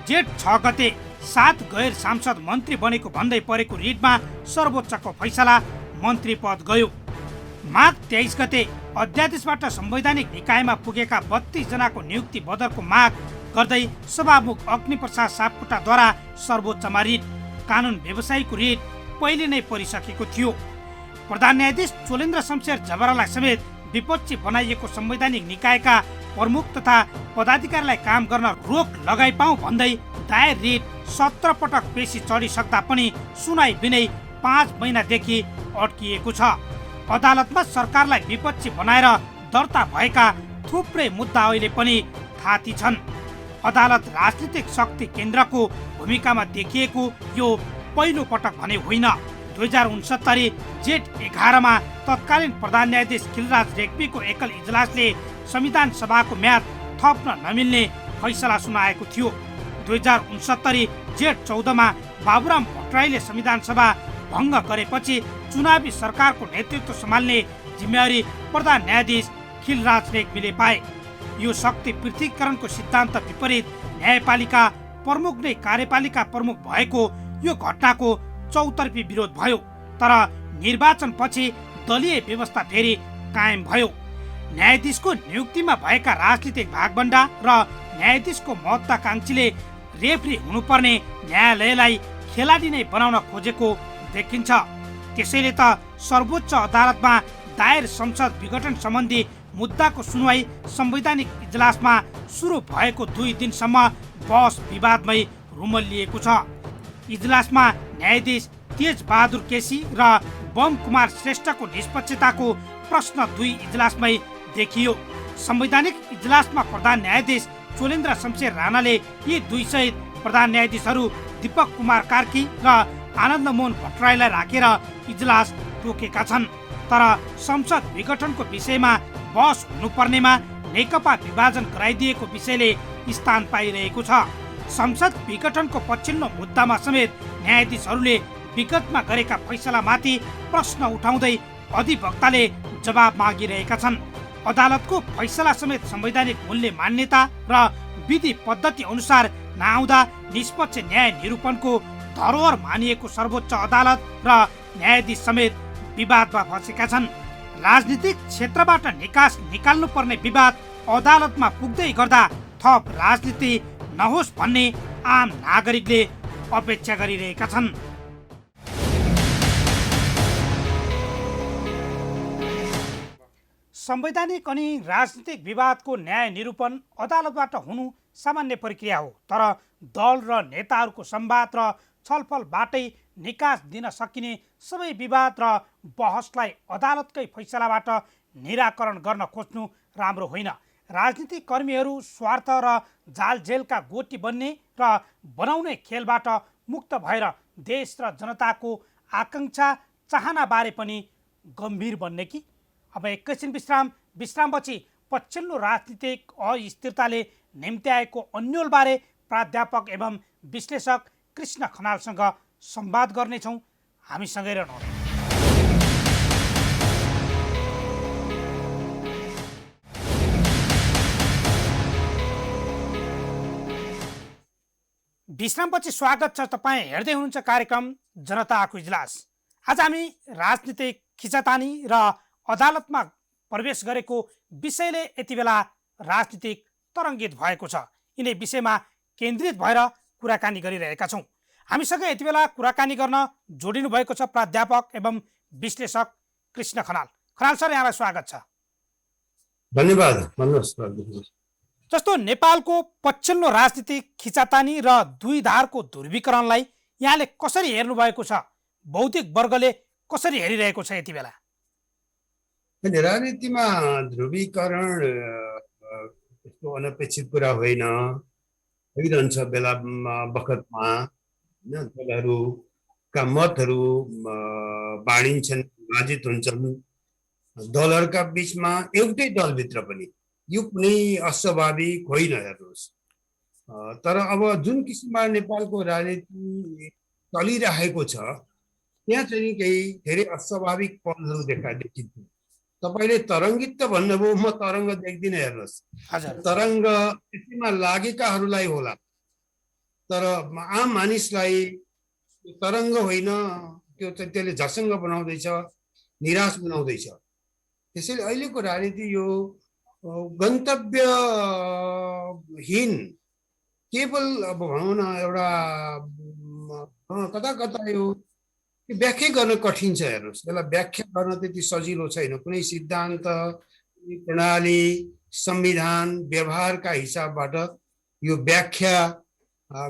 जेठ 6 गते 7 गैर सांसद मन्त्री बनेको भन्दै परेको रिटमा सर्वोच्चको फैसला, मन्त्री पद गयो। माघ 23 गते अध्यादेशबाट संवैधानिक निकायमा पुगेका 32 जनाको नियुक्ति बदरको माग गर्दै सभामुख अग्निप्रसाद सापकोटाद्वारा सर्वोच्चमा रिट। कानुन व्यवसायीको रिट पहिले नै परिसकेको थियो। प्रधान न्यायाधीश चोलेन्द्र शमशेर जबरालाई समेत विपक्षी बनाइएको संवैधानिक निकायका प्रमुख तथा पदाधिकारीलाई काम गर्न रोक लगाइ पाऊ भन्दै दायर रिट 17 पटक पेशी चढिसक्दा पनि सुनाइ बिनै 5 महिनादेखि अड्किएको छ। अदालतमा सरकारलाई विपक्षी बनाएर दर्ता भएका थुप्रै मुद्दा अहिले पनि थाती छन्। अदालत राजनीतिक शक्ति केन्द्रको भूमिकामा देखिएको यो पहिलो पटक भने होइन। 2069 जेठ 11 मा तत्कालीन प्रधान न्यायाधीश खिलराज रेग्मीको एकल इजलासले संविधान सभाको म्याद थप्न नमिल्ने फैसला सुनाएको थियो। 2069 जेठ 14 मा बाबुराम भट्टराईले संविधान सभा भङ्ग गरेपछि चुनावी सरकारको नेतृत्व सम्हाल्ने जिम्मेवारी प्रधान न्यायाधीश खिलराज रेग्मीले पाए। यो शक्ति पृथकीकरणको सिद्धान्त विपरीत न्यायपालिका प्रमुख नै कार्यपालिका प्रमुख भएको यो घटनाको चौतर्फी विरोध भयो। तर निर्वाचनपछि दलीय व्यवस्था फेरि कायम भयो। न्यायाधीशको नियुक्तिमा भएका राजनीतिक भागभण्डा र न्यायाधीशको महत्वाकांक्षीले रेफ्री हुनुपर्ने न्यायालयलाई खेलाडी नै बनाउन खोजेको देखिन्छ। त्यसैले त सर्वोच्च अदालतमा दायर संसद विघटन सम्बन्धी मुद्दाको सुनवाई संवैधानिक इजलासमा सुरु भएको 2 दिनसम्म बहस विवादमै रुमल्लिएको छ। इजलासमा न्यायाधीश तेज बहादुर केसी र बम कुमार श्रेष्ठको निष्पक्षताको प्रश्न 2 इजलासमै देखियो। संवैधानिक इजलासमा प्रधान न्यायाधीश चोलेन्द्र शमशेर राणाले यी 2 सहित प्रधान न्यायाधीशहरू दीपक कुमार कार्की र आनन्द मोहन भट्टराईलाई राखेर इजलास तोकेका छन्। तर संसद विघटनको विषयमा बहस हुनुपर्नेमा नेकपा विभाजन गराइदिएको विषयले स्थान पाइरहेको छ। संसद विघटनको पछिल्लो मुद्दामा समेत न्यायाधीशहरूले विगतमा गरेका फैसलामाथि प्रश्न उठाउँदै अधिवक्ताले जवाब मागिरहेका छन्। अदालतको फैसला समेत संवैधानिक मूल्य मान्यता र विधि पद्धति अनुसार नआउँदा निष्पक्ष न्याय निरूपणको धरोहर मानिएको सर्वोच्च अदालत र न्यायाधीश समेत विवादमा फँसेका छन्। राजनीतिक क्षेत्रबाट निकास निकाल्नुपर्ने विवाद अदालतमा पुग्दै गर्दा थप राजनीति नहोस् भन्ने आम नागरिकले अपेक्षा गरिरहेका छन्। संवैधानिक अनि राजनीतिक विवादको न्याय निरूपण अदालतबाट हुनु सामान्य प्रक्रिया हो। तर दल र नेताहरूको संवाद र छलफलबाटै निकास दिन सकिने सबै विवाद र बहसलाई अदालतकै फैसलाबाट निराकरण गर्न खोज्नु राम्रो होइन। राजनीतिक कर्मीहरू स्वार्थ र जालझेलका गोटी बन्ने र बनाउने खेलबाट मुक्त भएर देश र जनताको आकांक्षा चाहनाबारे पनि गम्भीर बन्ने कि? अब एकैछिन विश्रामपछि पछिल्लो राजनीतिक अस्थिरताले निम्त्याएको अन्योलबारे प्राध्यापक एवं विश्लेषक कृष्ण खनालसँग संवाद गर्नेछौँ। हामीसँगै रहनुहोला। विश्रामपछि स्वागत छ। तपाईँ हेर्दै हुनुहुन्छ कार्यक्रम जनताको इजलास। आज हामी राजनीतिक खिचातानी र अदालतमा प्रवेश गरेको विषयले यति बेला राजनीतिक तरङ्गित भएको छ। यिनै विषयमा केन्द्रित भएर कुराकानी गरिरहेका छौँ। हामीसँग यति बेला कुराकानी गर्न जोडिनु भएको छ प्राध्यापक एवं विश्लेषक कृष्ण खनाल। खनाल सर, यहाँलाई स्वागत छ। धन्यवाद। जस्तो नेपालको पछिल्लो राजनीतिक खिचातानी र दुई धारको ध्रुवीकरणलाई यहाँले कसरी हेर्नु भएको छ? बौद्धिक वर्गले कसरी हेरिरहेको छ यति बेला? राजनीतिमा ध्रुवीकरण यस्तो अनपेक्षित कुरा होइन, भइरहन्छ बेला बखतमा। दलहरूका मतहरू बाँडिन्छन्, विभाजित हुन्छन्। दलहरूका बिचमा एउटै दलभित्र पनि यो कुनै अस्वाभाविक होइन, हेर्नुहोस्। तर अब जुन किसिममा नेपालको राजनीति चलिरहेको छ त्यहाँ चाहिँ केही धेरै अस्वाभाविक पलहरू देखिन्छ। तपाईँले तरङ्गित त भन्नुभयो, म तरङ्ग देख्दिनँ। हेर्नुहोस्, तरङ्ग त्यसैमा लागेकाहरूलाई होला, तर आम मानिसलाई तरङ्ग होइन, त्यसले झसङ्ग बनाउँदैछ, निराश बनाउँदैछ। त्यसैले अहिलेको राजनीति यो गन्तव्यहीन, केवल अब भनौँ न एउटा कता कता यो यो व्याख्या गर्न कठिन छ। हेर्नुहोस्, यसलाई व्याख्या गर्न त्यति सजिलो छैन। कुनै सिद्धान्त, कुनै प्रणाली, संविधान, व्यवहारका हिसाबबाट यो व्याख्या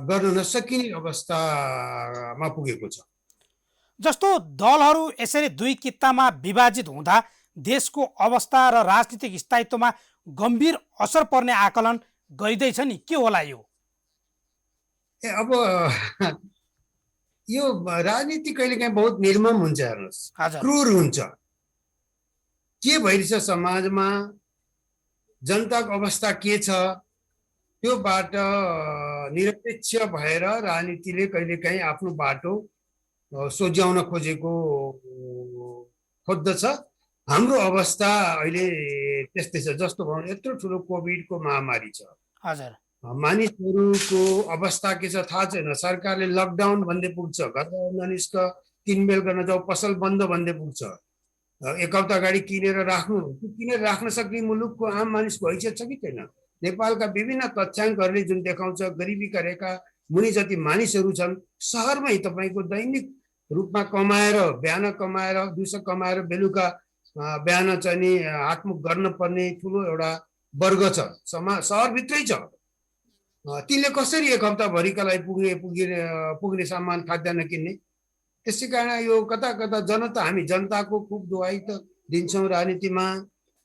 गर्न नसकिने अवस्थामा पुगेको छ। जस्तो दलहरू यसरी दुई कित्तामा विभाजित हुँदा देशको अवस्था र राजनीतिक स्थायित्वमा गम्भीर असर पर्ने आकलन गरिँदैछ नि, के होला यो? अब यो राजनीति कहिलेकाहीँ बहुत निर्मम हुन्छ। हेर्नुहोस्, हजुर। क्रूर हुन्छ। के भइरहेछ समाजमा, जनताको अवस्था के छ, त्योबाट निरपेक्ष भएर राजनीतिले कहिलेकाहीँ आफ्नो बाटो सोझ्याउन खोज्दछ। हाम्रो अवस्था अहिले त्यस्तै छ। जस्तो भनौँ, यत्रो ठुलो कोभिडको महामारी छ। हजुर। मानिसहरूको अवस्था के छ थाहा छैन। सरकारले लकडाउन भन्दै पुग्छ, घरबाट ननिस्क, किनमेल गर्न जाऊ, पसल बन्द भन्दै पुग्छ। एक हप्ता अगाडि किनेर राख्नु, किनेर राख्न सक्ने मुलुकको आम मानिसको हैसियत छ कि छैन? नेपालका विभिन्न तथ्याङ्कहरूले जुन देखाउँछ, गरिबीका रेखा मुनि जति मानिसहरू छन्, सहरमै तपाईँको दैनिक रूपमा कमाएर, बिहान कमाएर, दिउँसो कमाएर बेलुका बिहान चाहिँ नि हातमुख गर्न पर्ने ठुलो एउटा वर्ग छ, सहरभित्रै छ। तिनले कसरी एक हप्ताभरिका लागि पुग्ने सामान खाद्यान्न किन्ने? त्यसै कारण यो कता कता जनता, हामी जनताको खुब दुहाई त दिन्छौँ राजनीतिमा,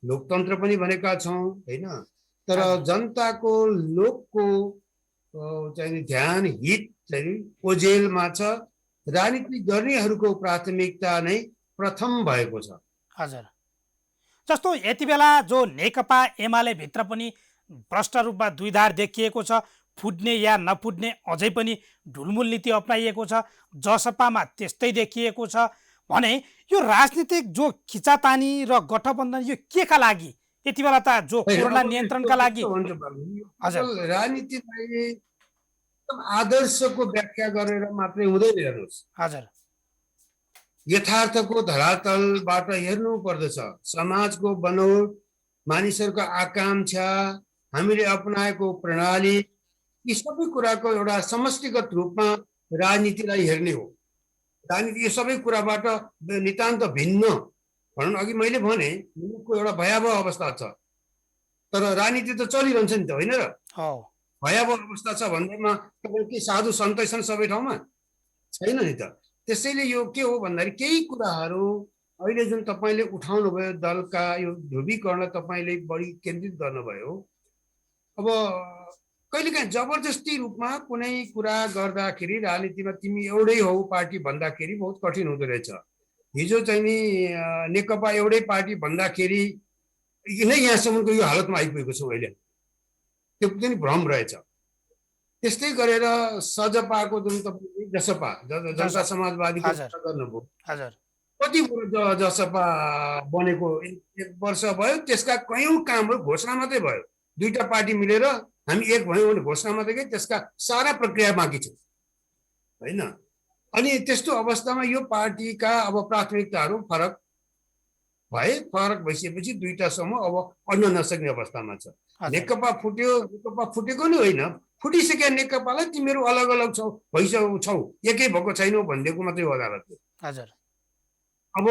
लोकतन्त्र पनि भनेका छौँ होइन, तर जनताको लोकको चाहिँ ध्यान, हित चाहिँ ओझेलमा छ। राजनीति गर्नेहरूको प्राथमिकता नै प्रथम भएको छ। हजुर। जस्तो यति बेला जो नेकपा एमाले भित्र पनि भ्रष्ट रूपमा दुईधार देखिएको छ, फुट्ने या नफुट्ने अझै पनि ढुलमुल नीति अप्नाइएको छ, जसपामा त्यस्तै देखिएको छ भने यो राजनीतिक जो खिचातानी र गठबन्धन यो केका लागि? यति बेला त जो कोरोना नियन्त्रणका लागि। हजुर, राजनीतिलाई एकदम आदर्शको व्याख्या गरेर मात्रै हुँदैन। हेर्नुहोस्, हजुर, यथार्थको धरातलबाट हेर्नु पर्दछ। समाजको बनोट, मानिसहरूको आकांक्षा, हामीले अपनाएको प्रणाली, यी सबै कुराको एउटा समष्टिगत रूपमा राजनीतिलाई हेर्ने हो। राजनीति यो सबै कुराबाट नितान्त भिन्न। भनौँ, अघि मैले भने मुलुकको एउटा भयावह अवस्था छ, तर राजनीति त चलिरहन्छ नि त, होइन र? भयावह अवस्था छ भन्दैमा तपाईँ के साधु सन्तै छन् सबै ठाउँमा? छैन नि त। त्यसैले यो के हो भन्दाखेरि केही कुराहरू अहिले जुन तपाईँले उठाउनु भयो, दलका यो ध्रुवीकरण तपाईँले बढी केन्द्रित गर्नुभयो। अब कहिलेकाहीँ जबरजस्ती रूपमा कुनै कुरा गर्दाखेरि राजनीतिमा तिमी एउटै हौ पार्टी भन्दाखेरि बहुत कठिन हुँदो रहेछ। हिजो चाहिँ नि नेकपा एउटै पार्टी भन्दाखेरि नै यहाँसम्मको यो हालतमा आइपुगेको छौँ अहिले। त्यो पनि भ्रम रहेछ। त्यस्तै गरेर सजपाको जुन तपाईँ जसपा, जनता समाजवादीको कुरा गर्नुभयो, कति जसपा बनेको? एक वर्ष भयो। त्यसका कयौँ कामहरू घोषणा मात्रै भयो। दुईटा पार्टी मिलेर हामी एक भयौँ भने घोषणा मात्रै गयो, त्यसका सारा प्रक्रिया बाँकी छ होइन। अनि त्यस्तो अवस्थामा यो पार्टीका अब प्राथमिकताहरू फरक भइसकेपछि दुईटा समूह अब अड्न नसक्ने अवस्थामा छ। नेकपा फुट्यो, नेकपा फुटेको नै होइन, फुटिसकेका नेकपालाई तिमीहरू अलग अलग छौ, एकै भएको छैनौ भनिदिएको मात्रै हो अदालतले। हजुर। अब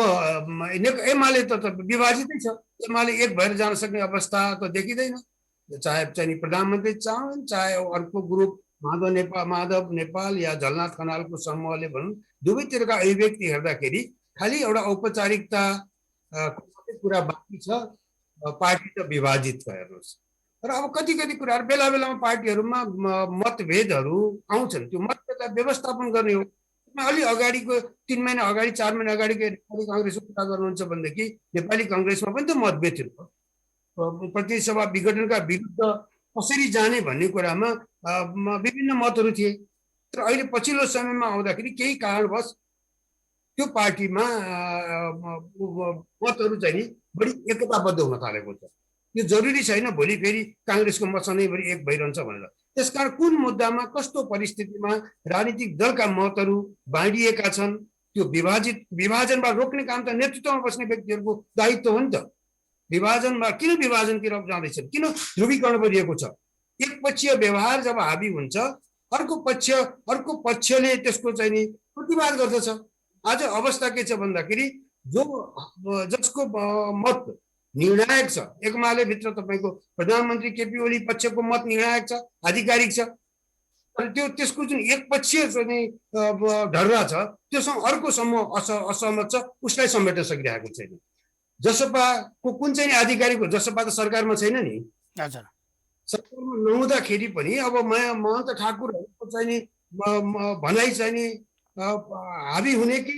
एमाले त विभाजितै छ। एमाले एक भएर जान सक्ने अवस्था त देखिँदैन। चाहे चाहिँ प्रधानमन्त्री चाहन्, चाहे अर्को ग्रुप माधव नेपाल या झलनाथ खनालको समूहले भनौँ, दुवैतिरका अभिव्यक्ति हेर्दाखेरि खालि एउटा औपचारिकता कुरा बाँकी छ। पार्टी त विभाजित छ। हेर्नुहोस्, तर अब कति कुराहरू बेला बेलामा पार्टीहरूमा मतभेदहरू आउँछन्। त्यो मतभेदलाई व्यवस्थापन गर्ने हो। अलि अगाडिको 3 महिना अगाडि, 4 महिना अगाडिको नेपाली काङ्ग्रेसको कुरा गर्नुहुन्छ भनेदेखि नेपाली काङ्ग्रेसमा पनि त मतभेद थियो। प्रतिनिधि सभा विघटनका विरुद्ध कसरी जाने भन्ने कुरामा विभिन्न मतहरू थिए। तर अहिले पछिल्लो समयमा आउँदाखेरि केही कारणवश त्यो पार्टीमा मतहरू चाहिँ नि बढी एकताबद्ध हुन थालेको छ। यो जरुरी छैन भोलि फेरि काङ्ग्रेसको मत सधैँभरि एक भइरहन्छ भनेर। त्यसकारण कुन मुद्दामा, कस्तो परिस्थितिमा राजनीतिक दलका मतहरू बाँडिएका छन्, त्यो विभाजनबाट रोक्ने काम त नेतृत्वमा बस्ने व्यक्तिहरूको दायित्व हो नि त। किन विभाजनतिर जाँदैछन्? किन ध्रुवीकरण गरिएको छ? एकपक्षीय व्यवहार जब हाबी हुन्छ, अर्को पक्षले त्यसको चाहिँ नि प्रतिवाद गर्दछ। आज अवस्था के छ भन्दाखेरि जसको मत निर्णायक छ, एमाले भित्र तपाईँको प्रधानमन्त्री केपी ओली पक्षको मत निर्णायक छ, आधिकारिक छ, त्यसको जुन एकपक्षीय चाहिँ ढर्रा छ त्योसँग अर्को समूह असहमत छ, उसलाई समेट्न सकिरहेको छैन। जसपाको कुन चाहिँ आधिकारिक हो, जसपा त सरकारमा छैन नि। हजुर, सरकारमा नहुँदाखेरि पनि अब महन्त ठाकुरहरूको चाहिँ नि भनाइ चाहिँ नि हाबी हुने कि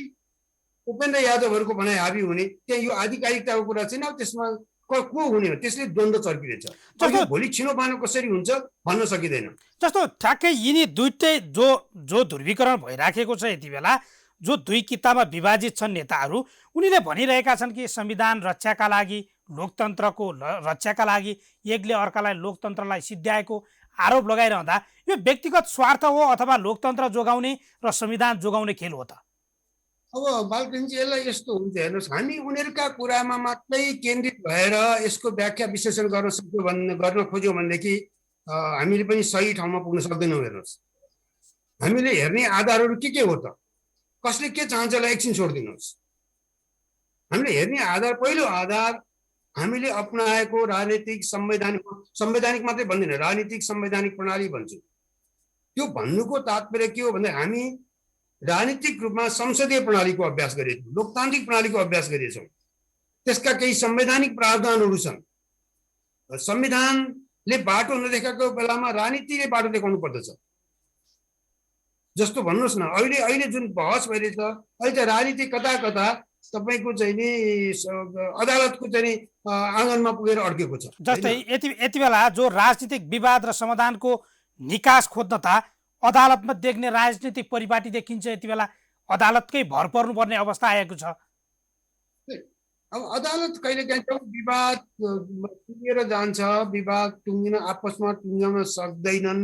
उपेन्द्र यादवहरूको भनाइ हाबी हुने, त्यहाँ यो आधिकारिकताको कुरा छैन। अब त्यसमा को हुने हो, त्यसले द्वन्द्व चर्किरहेछ। भोलि छिनोबानो कसरी हुन्छ भन्न सकिँदैन। जस्तो ठ्याक्कै यिनी दुईटै जो ध्रुवीकरण भइराखेको छ यति बेला, जो दुई किताबमा विभाजित छन् नेताहरू, उनीले भनिरहेका छन् कि संविधान रक्षाका लागि, लोकतन्त्रको रक्षाका लागि एकले अर्कालाई लोकतन्त्रलाई सिद्ध्याएको आरोप लगाइरहँदा यो व्यक्तिगत स्वार्थ हो अथवा लोकतन्त्र जोगाउने र संविधान जोगाउने खेल हो त? अब बालकृष्णजी, यसलाई यस्तो हुन्छ, हेर्नुहोस्, हामी उनीहरूका कुरामा मात्रै केन्द्रित भएर यसको व्याख्या विश्लेषण गर्न खोज्यौँ भनेदेखि हामीले पनि सही ठाउँमा पुग्न सक्दैनौँ। हेर्नुहोस्, हामीले हेर्ने आधारहरू के हो त, कसले के चाहन्छ होला एकछिन छोडिदिनुहोस्। हामीले हेर्ने आधार, पहिलो आधार हामीले अपनाएको राजनीतिक संवैधानिक मात्रै भन्दैन, राजनीतिक संवैधानिक प्रणाली भन्छु। त्यो भन्नुको तात्पर्य के हो भन्दा हामी राजनीतिक रूपमा संसदीय प्रणालीको अभ्यास गरेछौँ, लोकतान्त्रिक प्रणालीको अभ्यास गरेछौँ। त्यसका केही संवैधानिक प्रावधानहरू छन्। संविधानले बाटो नदेखाएको बेलामा राजनीतिले बाटो देखाउनु पर्दछ। जस्तो भन्नुहोस् न, अहिले जुन बहस भइरहेछ, अहिले त राजनीति कता कता तपाईँको चाहिँ नि अदालतको चाहिँ नि आँगनमा पुगेर अड्केको छ। जस्तै यति बेला जो राजनीतिक विवाद र समाधानको निकास खोज्न त अदालतमा देख्ने राजनीतिक परिपाटी देखिन्छ। यति बेला अदालतकै भर पर्नुपर्ने अवस्था आएको छ। अब अदालत कहिलेकाहीँ विवाद टुङ्गिएर जान्छ, विवाद आपसमा टुङ्ग्याउन सक्दैनन्,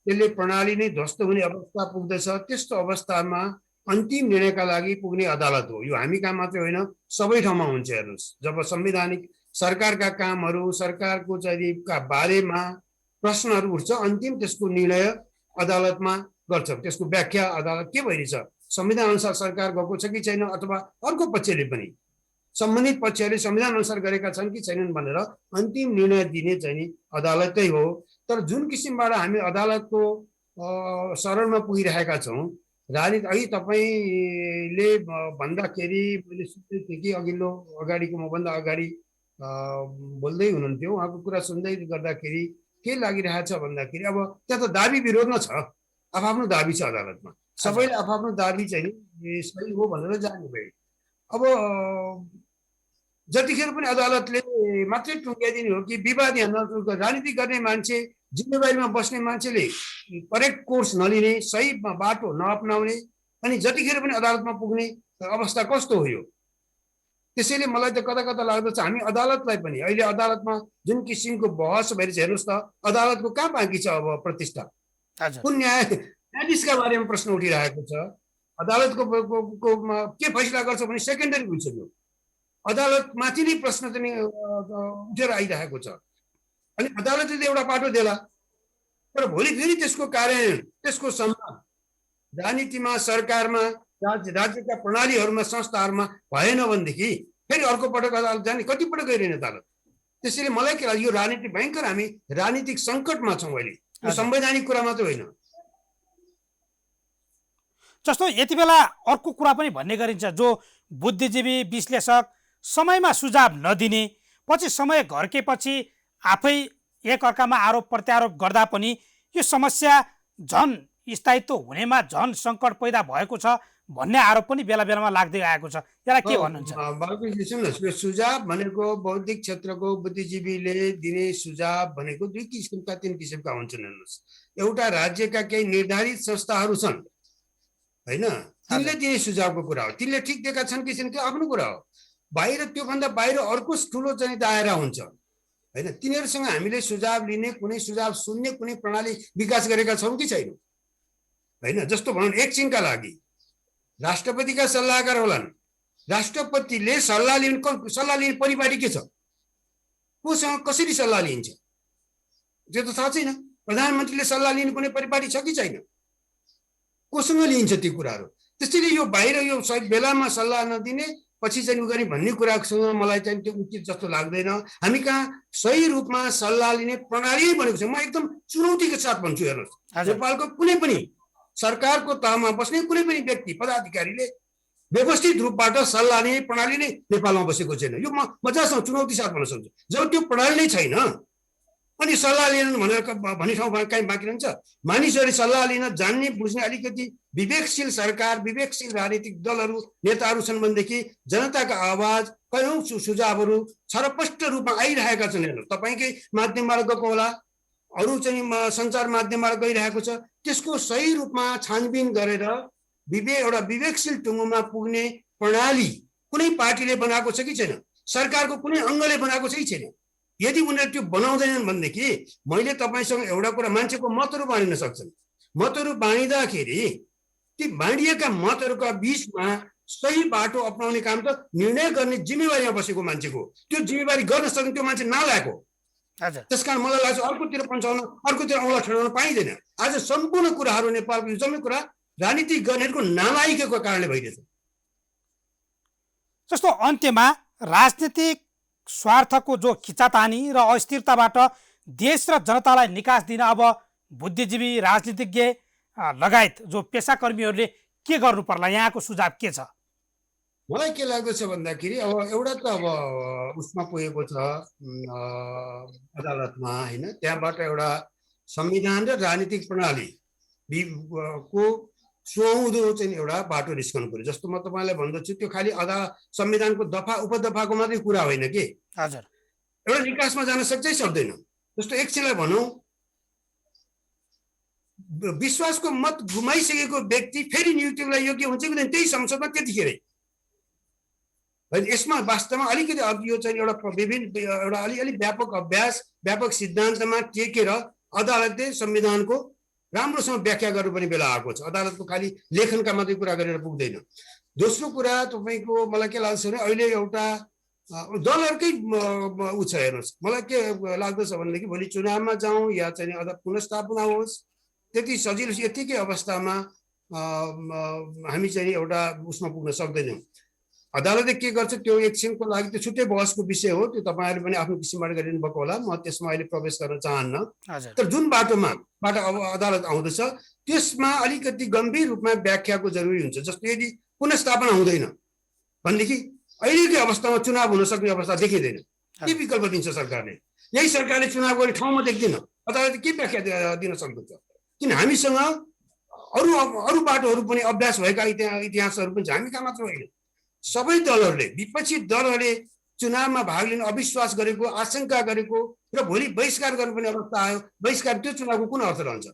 त्यसले प्रणाली नै ध्वस्त हुने अवस्था पुग्दछ। त्यस्तो अवस्थामा अन्तिम निर्णयका लागि पुग्ने अदालत हो। यो हामी कहाँ मात्रै होइन, सबै ठाउँमा हुन्छ। हेर्नुहोस्, जब संवैधानिक सरकारका कामहरू, सरकारको चाहिँ बारेमा प्रश्नहरू उठ्छ, अन्तिम त्यसको निर्णय अदालतमा गर्छ। त्यसको व्याख्या अदालत के भइरहेछ, संविधान अनुसार सरकार गएको छ कि छैन, अथवा अर्को पक्षले पनि सम्बन्धित पक्षहरूले संविधान अनुसार गरेका छन् कि छैनन् भनेर अन्तिम निर्णय दिने चाहिँ नि अदालतै हो। तर जुन किसिमबाट हामी अदालतको शरणमा पुगिरहेका छौँ, राजनीति अघि तपाईँले भन्दाखेरि मैले सुन्दै थिएँ कि अगाडिको मभन्दा अगाडि बोल्दै हुनुहुन्थ्यो, उहाँको कुरा सुन्दै गर्दाखेरि के लागिरहेछ भन्दाखेरि अब त्यहाँ त दाबी विरोध न छ, आफ्नो दाबी छ अदालतमा। सबैले आफ्नो दाबी चाहिँ सही हो भनेर जाने भयो। अब जतिखेर पनि अदालतले मात्रै टुङ्ग्याइदिने हो कि विवाद राजनीति गर्ने मान्छे, जिम्मेवारीमा बस्ने मान्छेले करेक्ट कोर्स नलिने, सही बाटो नअपनाउने, अनि जतिखेर पनि अदालतमा पुग्ने अवस्था कस्तो हो यो। त्यसैले मलाई त कता कता लाग्दछ हामी अदालतलाई पनि अहिले अदालतमा जुन किसिमको बहस भइरहेछ, हेर्नुहोस् त अदालतको कहाँ बाँकी छ अब प्रतिष्ठा। कुन न्यायाधीशका बारेमा प्रश्न उठिरहेको छ। अदालतको के फैसला गर्छ भने सेकेन्डरी भइसक्यो। अदालतमाथि नै प्रश्न चाहिँ उठेर आइरहेको छ। अनि अदालतले एउटा बाटो देला, तर भोलि फेरि त्यसको कार्यान्वयन, त्यसको सम्मान राजनीतिमा, सरकारमा, राज्यका प्रणालीहरूमा, संस्थाहरूमा भएन भनेदेखि फेरि अर्को पटक अदालत जाने, कति पटक गइरहने अदालत। त्यसैले मलाई के लाग्छ, यो राजनीति भयङ्कर हामी राजनीतिक सङ्कटमा छौँ अहिले। यो संवैधानिक कुरा मात्रै होइन। जस्तो यति बेला अर्को कुरा पनि भन्ने गरिन्छ, जो बुद्धिजीवी विश्लेषक समयमा सुझाव नदिने, पछि समय घर्केपछि आफै एकअर्कामा आरोप प्रत्यारोप गर्दा पनि यो समस्या झन् स्थायित्व हुनेमा झन् सङ्कट पैदा भएको छ भन्ने आरोप पनि बेला बेलामा लाग्दै आएको छ। यसलाई के भन्नुहुन्छ? बालकृष्ण, सुन्नुहोस्, यो सुझाव भनेको बौद्धिक क्षेत्रको बुद्धिजीवीले दिने सुझाव भनेको दुई किसिमका, तीन किसिमका हुन्छन्। हेर्नुहोस्, एउटा राज्यका केही निर्धारित संस्थाहरू छन् होइन, तिनले दिने सुझावको कुरा हो। तिनले ठिक दिएका छन् कि छैन त्यो आफ्नो कुरा हो। बाहिर त्योभन्दा बाहिर अर्को ठुलो चाहिँ दायरा हुन्छ होइन। तिनीहरूसँग हामीले सुझाव लिने, कुनै सुझाव सुन्ने कुनै प्रणाली विकास गरेका छौँ कि छैनौँ होइन। जस्तो भनौँ, एकछिनका लागि राष्ट्रपतिका सल्लाहकार होलान्, राष्ट्रपतिले सल्लाह लिने परिपाटी के छ, कोसँग कसरी सल्लाह लिइन्छ त्यो त थाहा छैन। प्रधानमन्त्रीले सल्लाह लिने कुनै परिपाटी छ कि छैन, कोसँग लिइन्छ ती कुराहरू। त्यसैले यो बाहिर यो बेलामा सल्लाह नदिने पछि चाहिँ उ गर्ने भन्ने कुरासँग मलाई चाहिँ त्यो उचित जस्तो लाग्दैन। हामी कहाँ सही रूपमा सल्लाह लिने प्रणाली बनेको छ। म एकदम चुनौतीको साथ भन्छु, हेर्नुहोस्, नेपालको कुनै पनि सरकारको तहमा बस्ने कुनै पनि व्यक्ति पदाधिकारीले व्यवस्थित रूपबाट सल्लाह लिने प्रणाली नै नेपालमा बसेको छैन। यो म मजासँग चुनौती साथ भन्न सक्छु। जब त्यो प्रणाली नै छैन अनि सल्लाह लिन भनेर भन्ने ठाउँमा कहीँ बाँकी रहन्छ। मानिसहरूले सल्लाह लिन जान्ने बुझ्ने अलिकति विवेकशील सरकार, विवेकशील राजनीतिक दलहरू, नेताहरू छन् भनेदेखि जनताका आवाज, कयौँ सुझावहरू छरपष्ट रूपमा आइरहेका छन्। हेर्नु, तपाईँकै माध्यमबाट गएको होला, अरू चाहिँ सञ्चार माध्यमबाट गइरहेको छ। त्यसको सही रूपमा छानबिन गरेर एउटा विवेकशील टुङ्गोमा पुग्ने प्रणाली कुनै पार्टीले बनाएको छ कि छैन, सरकारको कुनै अङ्गले बनाएको छ कि छैन। यदि उनीहरू त्यो बनाउँदैनन् भनेदेखि मैले तपाईँसँग एउटा कुरा, मान्छेको मतहरू बाँडिन सक्छन्। मतहरू बाँडिँदाखेरि ती बाँडिएका मतहरूका बिचमा सही बाटो अपनाउने काम त निर्णय गर्ने जिम्मेवारीमा बसेको मान्छेको, त्यो जिम्मेवारी गर्न सक्ने त्यो मान्छे नलाएको। त्यसकारण मलाई लाग्छ अर्कोतिर पन्छाउन, अर्कोतिर औँला ठडाउन पाइँदैन। आज सम्पूर्ण कुराहरू नेपालको यो जम्मै कुरा राजनीति गर्नेहरूको नालायकीको कारणले भइरहेछ। जस्तो अन्त्यमा राजनीतिक स्वार्थको जो खिचातानी र अस्थिरताबाट देश र जनतालाई निकास दिन अब बुद्धिजीवी, राजनीतिज्ञ लगायत जो पेसाकर्मीहरूले के गर्नु पर्ला, यहाँको सुझाव के छ? मलाई के लाग्दछ भन्दाखेरि अब एउटा त अब उसमा पुगेको छ अदालतमा, होइन, त्यहाँबाट एउटा संविधान र राजनीतिक प्रणाली को सुहाउँदो चाहिँ एउटा बाटो निस्कनु पर्यो। जस्तो म तपाईँलाई भन्दछु, त्यो खालि संविधानको दफा उपदफाको मात्रै कुरा होइन कि, हजुर, एउटा निकासमा जान सक्छ सक्दैन। जस्तो एकछिनलाई भनौँ, विश्वासको मत गुमाइसकेको व्यक्ति फेरि नियुक्तिको लागि योग्य हुन्छ कि हुँदैन त्यही संसदमा त्यतिखेरै। यसमा वास्तवमा अलिकति अब यो चाहिँ एउटा एउटा अलि व्यापक अभ्यास, व्यापक सिद्धान्तमा टेकेर अदालतले संविधानको राम्रोसँग व्याख्या गर्नुपर्ने बेला आएको छ। अदालतको खालि लेखनका मात्रै कुरा गरेर पुग्दैन। दोस्रो कुरा तपाईँको मलाई के लाग्छ भने अहिले एउटा दलहरूकै ऊ छ। हेर्नुहोस्, मलाई के लाग्दछ भनेदेखि भोलि चुनावमा जाउँ या चाहिँ पुनर्स्थापना होस्, त्यति सजिलो यतिकै अवस्थामा हामी चाहिँ एउटा उसमा पुग्न सक्दैनौँ। अदालतले के गर्छ त्यो एकछिनको लागि त्यो छुट्टै बहसको विषय हो, त्यो तपाईँहरू पनि आफ्नो किसिमबाट गरिदिनु भएको होला, म त्यसमा अहिले प्रवेश गर्न चाहन्न। तर जुन बाटोबाट अब अदालत आउँदछ त्यसमा अलिकति गम्भीर रूपमा व्याख्याको जरुरी हुन्छ। जस्तो यदि पुनर्स्थापना हुँदैन भनेदेखि अहिलेकै अवस्थामा चुनाव हुन सक्ने अवस्था देखिँदैन। के विकल्प दिन्छ सरकारले? यही सरकारले चुनाव गर्ने ठाउँमा देख्दैन, अदालतले के व्याख्या दिन सक्दछ? किन हामीसँग अरू बाटोहरू पनि अभ्यास भएका इतिहासहरू पनि हामी कहाँ मात्र होइन, सबै दलहरूले, विपक्षी दलहरूले चुनावमा भाग लिन अविश्वास गरेको, आशंका गरेको र भोलि बहिष्कार गर्नुपर्ने अवस्था आयो। बहिष्कार त्यो चुनावको कुन अर्थ रहन्छ?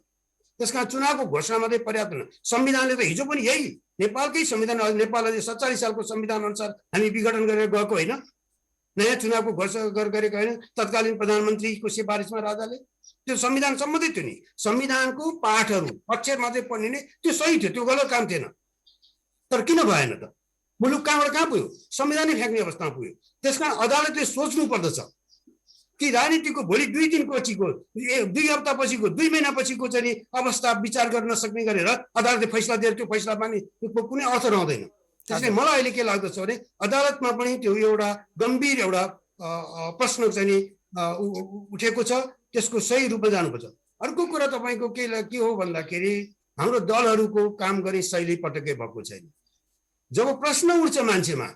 त्यसकारण चुनावको घोषणा मात्रै पर्याप्त होइन। संविधानले त हिजो पनि यही नेपालकै संविधान, नेपालले 47 सालको संविधान अनुसार हामी विघटन गरेर गएको होइन, नयाँ चुनावको घोषणा गरेको होइन। तत्कालीन प्रधानमन्त्रीको सिफारिसमा राजाले त्यो संविधान सम्बन्धै थियो नि। संविधानको पाठहरू अक्षर मात्रै पढ्ने नै त्यो सही थियो, त्यो गलत काम थिएन। तर किन भएन त? मुलुक कहाँबाट कहाँ पुग्यो? संविधानै फ्याँक्ने अवस्थामा पुग्यो। त्यसकारण अदालतले सोच्नु पर्दछ कि राजनीतिको भोलि 2 दिन पछिको, 2 हप्ता पछिको, 2 महिना पछिको चाहिँ अवस्था विचार गर्न नसक्ने गरेर अदालतले फैसला दिएर त्यो फैसला मान्ने कुनै अर्थ रहँदैन। त्यसले मलाई अहिले के लाग्दछ भने अदालतमा पनि त्यो एउटा गम्भीर एउटा प्रश्न चाहिँ उठेको छ, त्यसको सही रूपमा जानुपर्छ। अर्को कुरा तपाईँको के हो भन्दाखेरि हाम्रो दलहरूको काम गर्ने शैली पटक्कै भएको छैन। जब प्रश्न उठ्छ मान्छेमा,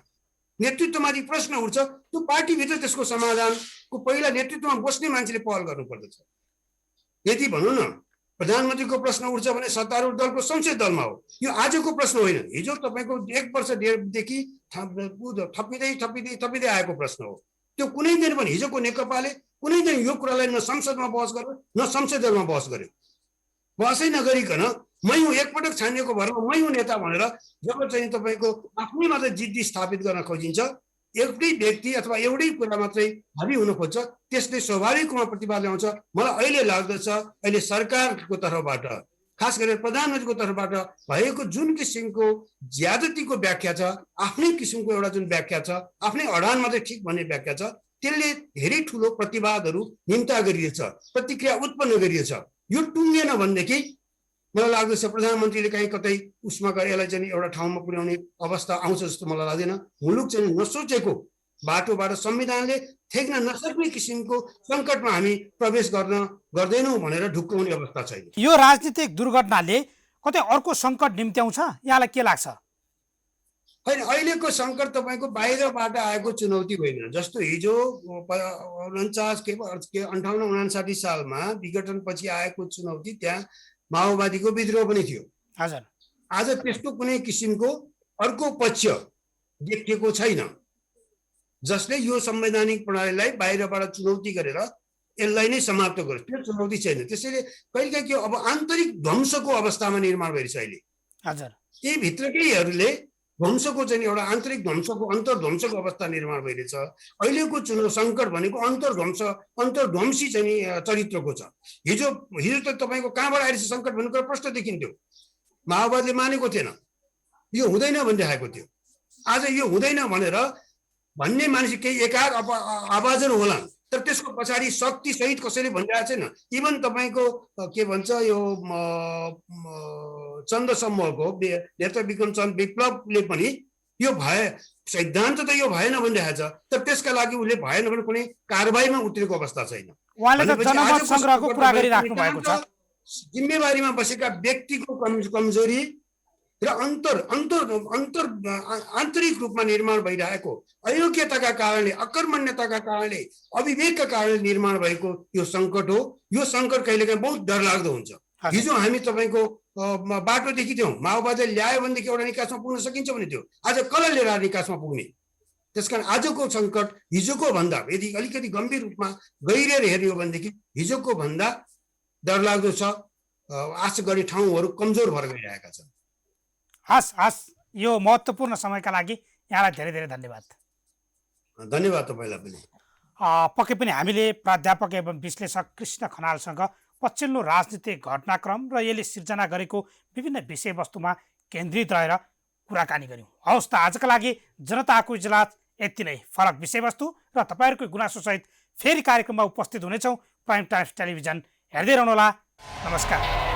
नेतृत्वमाथि प्रश्न उठ्छ, त्यो पार्टीभित्र त्यसको समाधानको पहिला नेतृत्वमा बस्ने मान्छेले पहल गर्नुपर्दछ। यदि भनौँ न प्रधानमन्त्रीको प्रश्न उठ्छ भने सत्तारूढ दलको संसदीय दलमा हो। यो आजको प्रश्न होइन, हिजो तपाईँको 1 वर्षदेखि थपिँदै आएको प्रश्न हो। त्यो कुनै दिन पनि हिजोको नेकपाले कुनै दिन यो कुरालाई न संसदमा बहस गर्यो न संसदीय दलमा बहस गर्यो। बहसै नगरिकन मै हुँ, एकपटक छानिएको भरमा मै हुँ नेता भनेर जब चाहिँ तपाईँको आफ्नै मात्रै जिद्दी स्थापित गर्न खोजिन्छ, एउटै व्यक्ति अथवा एउटै कुरा मात्रै हाबी हुन खोज्छ, त्यसले स्वाभाविक रूपमा प्रतिवाद ल्याउँछ। मलाई अहिले लाग्दछ अहिले सरकारको तर्फबाट, खास गरेर प्रधानमन्त्रीको तर्फबाट भएको जुन किसिमको ज्यादतीको व्याख्या छ, आफ्नै किसिमको एउटा जुन व्याख्या छ, आफ्नै अडान मात्रै ठिक भन्ने व्याख्या छ, त्यसले धेरै ठुलो प्रतिवादहरू निम्ता गरिएछ, प्रतिक्रिया उत्पन्न गरिएछ। यो टुङ्गेन भनेदेखि मलाई लाग्दछ प्रधानमन्त्रीले कहीँ कतै उसमा गएर यसलाई चाहिँ एउटा ठाउँमा पुर्याउने अवस्था आउँछ जस्तो मलाई लाग्दैन। मुलुक चाहिँ नसोचेको बाटोबाट संविधानले ठेक्न नसक्ने किसिमको सङ्कटमा हामी प्रवेश गर्दैनौँ भनेर ढुक्काउने अवस्था छैन। यो राजनीतिक दुर्घटनाले कतै अर्को सङ्कट निम्त्याउँछ, यहाँलाई के लाग्छ? होइन, अहिलेको सङ्कट तपाईँको बाहिरबाट आएको चुनौती होइन। जस्तो हिजो 58-59 सालमा विघटनपछि आएको चुनौती त्यहाँ माओवादीको विद्रोह पनि थियो। हजुर, आज त्यस्तो कुनै किसिमको अर्को पक्ष देखिएको छैन जसले यो संवैधानिक प्रणालीलाई बाहिरबाट चुनौती गरेर यसलाई नै समाप्त गर्छ। त्यो चुनौती छैन। त्यसैले कहिलेकाहीँ के अब आन्तरिक ध्वंसको अवस्थामा निर्माण भइरहेछ अहिले। हजुर, यी भित्रकैहरूले ध्वंसको चाहिँ एउटा आन्तरिक ध्वंसको अन्तर्ध्वंसको अवस्था निर्माण भइरहेछ। अहिलेको चुनाव सङ्कट भनेको अन्तर्ध्वंसी चाहिँ चरित्रको छ। हिजो त तपाईँको कहाँबाट आइरहेछ सङ्कट भन्ने कुरा प्रश्न देखिन्थ्यो। माओवादीले मानेको थिएन, यो हुँदैन भनिरहेको थियो। आज यो हुँदैन भनेर भन्ने मान्छे केही एकाध आवाजहरू होला, तर त्यसको पछाडि शक्ति सहित कसैले भनिरहेको छैन। इभन तपाईँको के भन्छ यो चन्द समूहको नेता विक्रम चन्द विप्लवले पनि यो भए सिद्धान्त त यो भएन भनिरहेको छ, तर त्यसका लागि उसले भएन भने कुनै कारबाहीमा उत्रेको अवस्था छैन। उहाँले त जनमत सङ्ग्रहको कुरा गरिराख्नु भएको छ। जिम्मेवारीमा बसेका व्यक्तिको कमजोरी र आन्तरिक रूपमा निर्माण भइरहेको अयोग्यताका कारणले, अकर्मण्यताका कारणले, अविवेकका कारणले निर्माण भएको यो सङ्कट हो। यो सङ्कट कहिलेकाहीँ बहुत डरलाग्दो हुन्छ। हिजो हामी तपाईँको बाटो देखिथ्यौँ, माओवादीले ल्यायो भनेदेखि एउटा निकासमा पुग्न सकिन्छ भने थियो। आज कसले लिएर निकासमा पुग्ने? त्यसकारण आजको सङ्कट हिजोको भन्दा यदि अलिकति गम्भीर रूपमा गहिरेर हेर्यो भनेदेखि हिजोको भन्दा डरलाग्दो छ। आशा गर्ने ठाउँहरू कमजोर भएर गइरहेका छन्। हस्, यो महत्त्वपूर्ण समयका लागि यहाँलाई धेरै धेरै धन्यवाद। धन्यवाद तपाईँलाई पनि। पक्कै पनि हामीले प्राध्यापक एवं विश्लेषक कृष्ण खनालसँग पछिल्लो राजनीतिक घटनाक्रम र यसले सिर्जना गरेको विभिन्न विषयवस्तुमा केन्द्रित रहेर कुराकानी गऱ्यौँ। हवस् त, आजका लागि जनताको इजलास यति नै। फरक विषयवस्तु र तपाईँहरूको गुनासोसहित फेरि कार्यक्रममा उपस्थित हुनेछौँ। प्राइम टाइम्स टेलिभिजन हेर्दै रहनुहोला। नमस्कार।